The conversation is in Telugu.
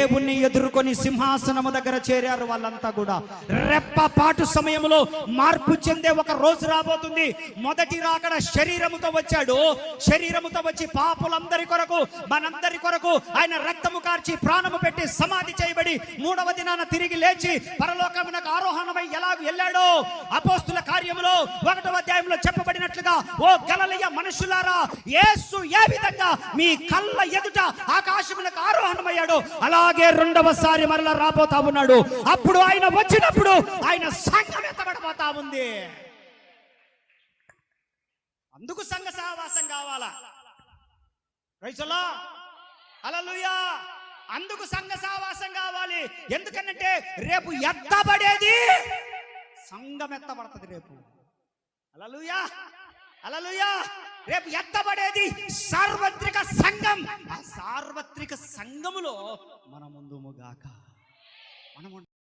దేవుణ్ణి ఎదుర్కొని సింహాసనము దగ్గర చేరారు. వాళ్ళంతా కూడా రెప్పపాటు సమయంలో మార్పు చెందే ఒక రోజు రాబోతుంది. మొదటి రాకడ శరీరముతో వచ్చాడు. శరీరముతో వచ్చి పాపులందరి కొరకు, మనందరి కొరకు ఆయన రక్తము కార్చి ప్రాణము పెట్టి సమాధి చేయబడి మూడవ దినాన తిరిగి లేచి పరలోకమునకు ఆరోహణమై ఎలా వెళ్ళాడో అపోస్తుల కార్యములో 1వ అధ్యాయంలో చెప్పబడినట్లుగా, ఓ గలిలయ మనుషులారా, యేసు ఏ విధంగా మీ కళ్ళ ఎదుట ఆకాశమునకు ఆరోహణమయ్యాడో అలాగే రెండవసారి మరలా రాబోతా ఉన్నాడు. అప్పుడు ఆయన వచ్చినప్పుడు ఆయన సంఘం ఎత్తబడబోతా ఉంది. అందుకు సంఘ సహవాసం కావాలా? ప్రైజ్ ది లార్డ్, హల్లెలూయా. అందుకు సంఘ సహవాసం కావాలి. ఎందుకంటే రేపు ఎత్తబడేది సంఘం ఎత్తబడుతుంది. రేపు హల్లెలూయా, హల్లెలూయా. రేపు ఎత్తబడేది సార్వత్రిక సంఘం. ఆ సార్వత్రిక సంఘములో మన ముందుముగాక.